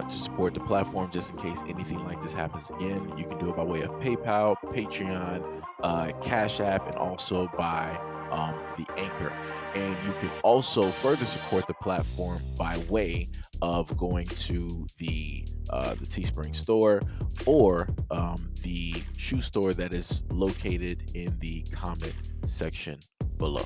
to support the platform just in case anything like this happens again, you can do it by way of PayPal, Patreon, Cash App, and also by the Anchor. And you can also further support the platform by way of going to the Teespring store or the shoe store that is located in the comment section below.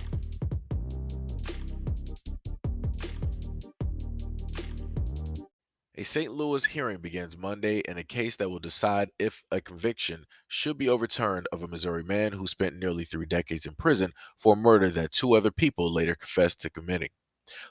A St. Louis hearing begins Monday in a case that will decide if a conviction should be overturned of a Missouri man who spent nearly 3 decades in prison for a murder that two other people later confessed to committing.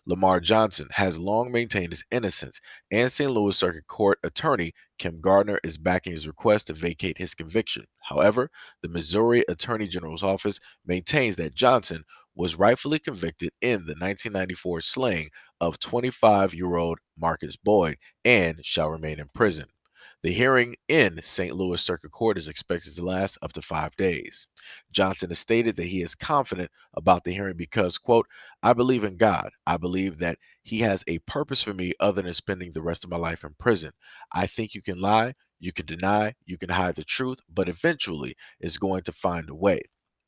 Lamar Johnson has long maintained his innocence, and St. Louis Circuit Court attorney Kim Gardner is backing his request to vacate his conviction. However, the Missouri Attorney General's office maintains that Johnson was rightfully convicted in the 1994 slaying of 25-year-old Marcus Boyd and shall remain in prison. The hearing in St. Louis Circuit Court is expected to last up to 5 days. Johnson has stated that he is confident about the hearing because, quote, I believe in God. I believe that He has a purpose for me other than spending the rest of my life in prison. I think you can lie, you can deny, you can hide the truth, but eventually it's going to find a way.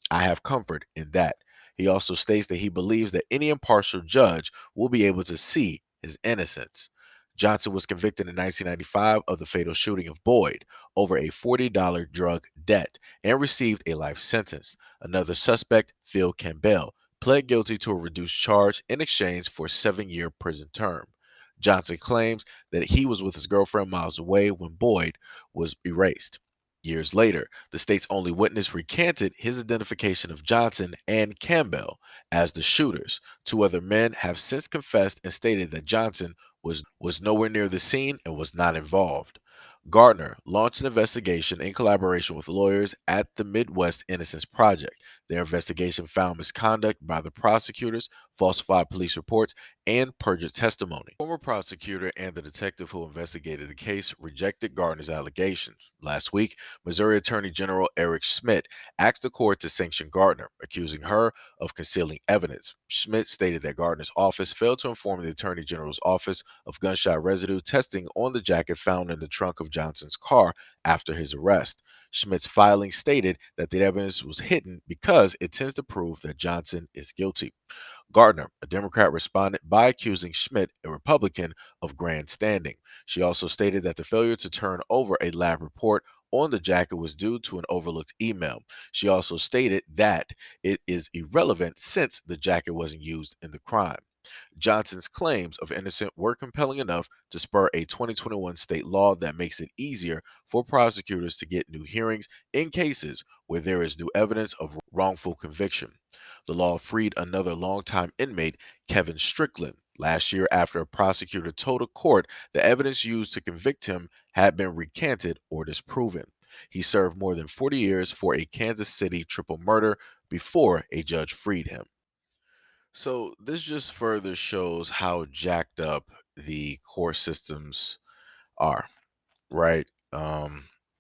I have comfort in that. He also states that he believes that any impartial judge will be able to see his innocence. Johnson was convicted in 1995 of the fatal shooting of Boyd over a $40 drug debt and received a life sentence. Another suspect, Phil Campbell, pled guilty to a reduced charge in exchange for a 7-year prison term. Johnson claims that he was with his girlfriend miles away when Boyd was erased. Years later, the state's only witness recanted his identification of Johnson and Campbell as the shooters. Two other men have since confessed and stated that Johnson was nowhere near the scene and was not involved. Gardner launched an investigation in collaboration with lawyers at the Midwest Innocence Project. Their investigation found misconduct by the prosecutors, falsified police reports, and perjured testimony. Former prosecutor and the detective who investigated the case rejected Gardner's allegations. Last week, Missouri Attorney General Eric Schmidt asked the court to sanction Gardner, accusing her of concealing evidence. Schmidt stated that Gardner's office failed to inform the Attorney General's office of gunshot residue testing on the jacket found in the trunk of Johnson's car after his arrest. Schmidt's filing stated that the evidence was hidden because it tends to prove that Johnson is guilty. Gardner, a Democrat, responded by accusing Schmidt, a Republican, of grandstanding. She also stated that the failure to turn over a lab report on the jacket was due to an overlooked email. She also stated that it is irrelevant since the jacket wasn't used in the crime. Johnson's claims of innocence were compelling enough to spur a 2021 state law that makes it easier for prosecutors to get new hearings in cases where there is new evidence of wrongful conviction. The law freed another longtime inmate, Kevin Strickland, last year after a prosecutor told a court the evidence used to convict him had been recanted or disproven. He served more than 40 years for a Kansas City triple murder before a judge freed him. So this just further shows how jacked up the court systems are, right?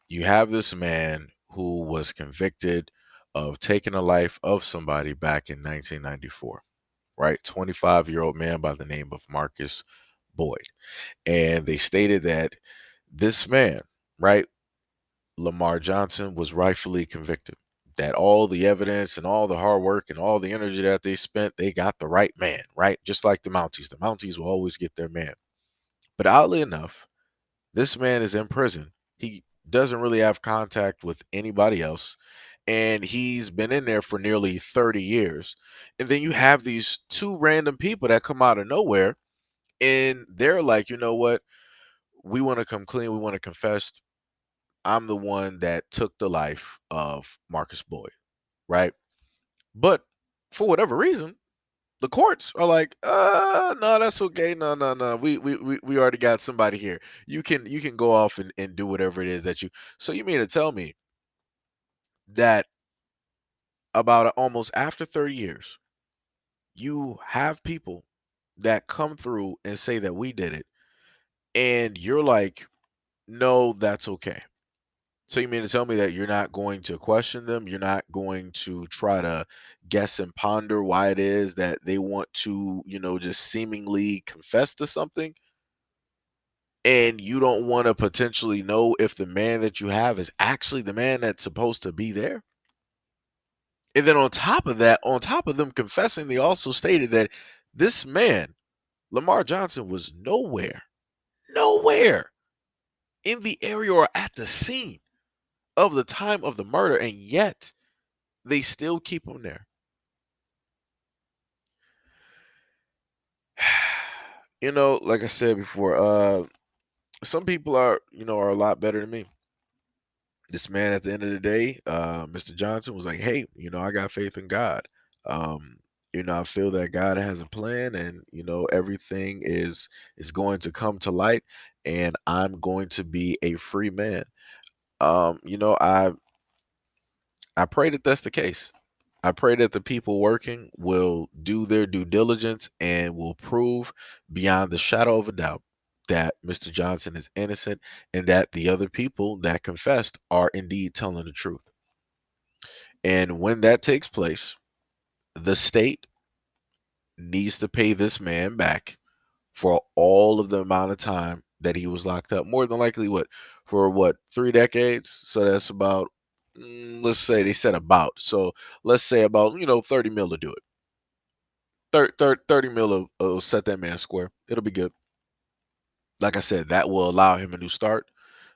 You have this man who was convicted of taking the life of somebody back in 1994, right? 25-year-old man by the name of Marcus Boyd. And they stated that this man, right, Lamar Johnson, was rightfully convicted. That all the evidence and all the hard work and all the energy that they spent, they got the right man, right? Just like the Mounties. The Mounties will always get their man. But oddly enough, this man is in prison. He doesn't really have contact with anybody else. And he's been in there for nearly 30 years. And then you have these two random people that come out of nowhere and they're like, you know what? We want to come clean. We want to confess. I'm the one that took the life of Marcus Boyd, right? But for whatever reason, the courts are like, no, that's okay. No, no, no. We already got somebody here. You can go off and do whatever it is that you. So you mean to tell me that about almost after 30 years, you have people that come through and say that we did it, and you're like, no, that's okay. So you mean to tell me that you're not going to question them? You're not going to try to guess and ponder why it is that they want to, just seemingly confess to something? and you don't want to potentially know if the man that you have is actually the man that's supposed to be there. And then on top of that, on top of them confessing, they also stated that this man, Lamar Johnson, was nowhere in the area or at the scene of the time of the murder, and yet they still keep him there. Like I said before, some people are a lot better than me. This man at the end of the day, Mr. Johnson was like, "Hey, I got faith in God. Um, I feel that God has a plan, and everything is going to come to light, and I'm going to be a free man." I pray that that's the case. I pray that the people working will do their due diligence and will prove beyond the shadow of a doubt that Mr. Johnson is innocent and that the other people that confessed are indeed telling the truth. And when that takes place, the state needs to pay this man back for all of the amount of time that he was locked up. More than likely, for 3 decades? So that's about, let's say they said about. So let's say about 30 mil to do it. 30 mil will set that man square. It'll be good. Like I said, that will allow him a new start.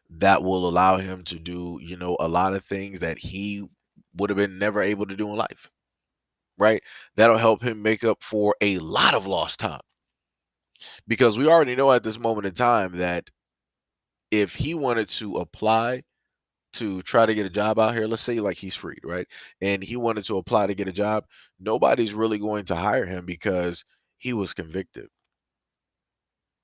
That will allow him to do, a lot of things that he would have been never able to do in life, right? That'll help him make up for a lot of lost time because we already know at this moment in time that if he wanted to apply to try to get a job out here, let's say like he's freed, right? And he wanted to apply to get a job, nobody's really going to hire him because he was convicted.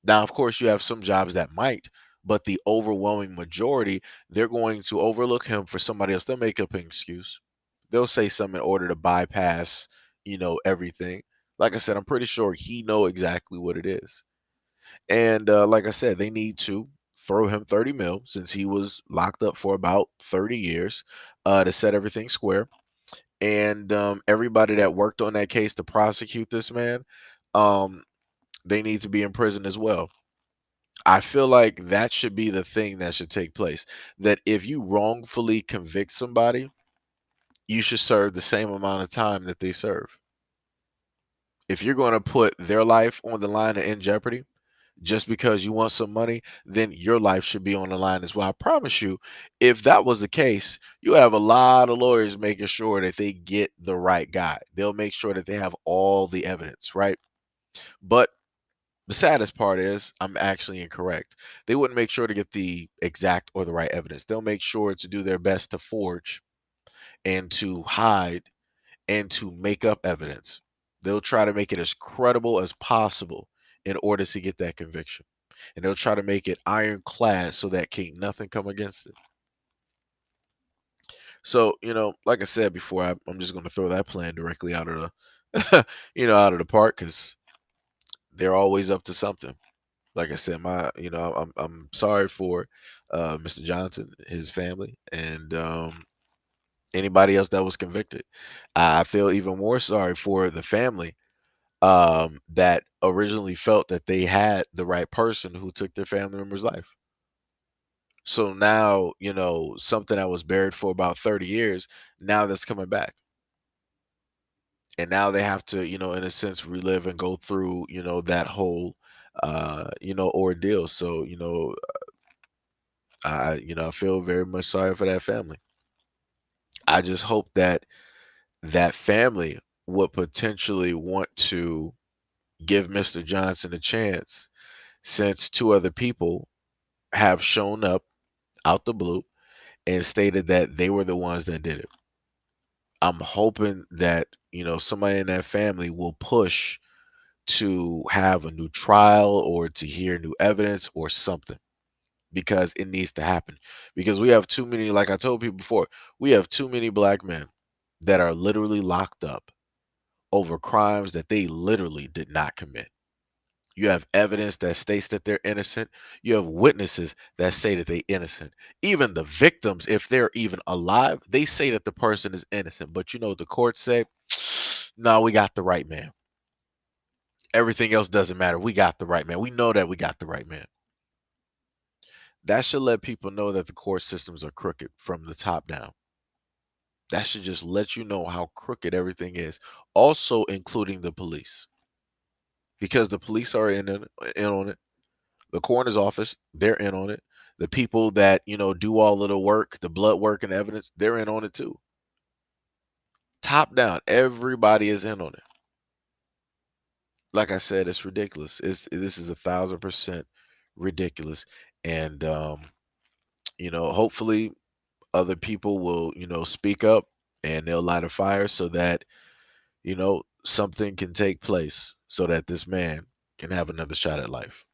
Now, of course, you have some jobs that might, but the overwhelming majority, they're going to overlook him for somebody else. They'll make up an excuse. They'll say something in order to bypass, everything. Like I said, I'm pretty sure he know exactly what it is. And like I said, they need to throw him 30 mil since he was locked up for about 30 years to set everything square. And everybody that worked on that case to prosecute this man, um, they need to be in prison as well. I feel like that should be the thing that should take place. That if you wrongfully convict somebody, you should serve the same amount of time that they serve. If you're going to put their life on the line and in jeopardy just because you want some money, then your life should be on the line as well. I promise you, if that was the case, you have a lot of lawyers making sure that they get the right guy. They'll make sure that they have all the evidence, right? But the saddest part is I'm actually incorrect. They wouldn't make sure to get the exact or the right evidence. They'll make sure to do their best to forge and to hide and to make up evidence. They'll try to make it as credible as possible in order to get that conviction. And they'll try to make it ironclad so that can't nothing come against it. So, like I said before, I'm just going to throw that plan directly out of the, out of the park because they're always up to something. Like I said, I'm sorry for Mr. Johnson, his family, and anybody else that was convicted. I feel even more sorry for the family that originally felt that they had the right person who took their family member's life. So now, something that was buried for about 30 years, now that's coming back. And now they have to, in a sense, relive and go through, that whole, ordeal. So, I feel very much sorry for that family. I just hope that that family would potentially want to give Mr. Johnson a chance since two other people have shown up out the blue and stated that they were the ones that did it. I'm hoping that, somebody in that family will push to have a new trial or to hear new evidence or something because it needs to happen. Because we have too many, like I told people before, we have too many black men that are literally locked up over crimes that they literally did not commit. You have evidence that states that they're innocent. You have witnesses that say that they're innocent. Even the victims, if they're even alive, they say that the person is innocent. But you know what the courts say? No, we got the right man. Everything else doesn't matter. We got the right man. We know that we got the right man. That should let people know that the court systems are crooked from the top down. That should just let you know how crooked everything is, also including the police, because the police are in on it. The coroner's office, they're in on it. The people that, do all of the work, the blood work and evidence, they're in on it too. Top down, everybody is in on it. Like I said, it's ridiculous. This is 1,000% ridiculous. And hopefully other people will, speak up and they'll light a fire so that, something can take place so that this man can have another shot at life.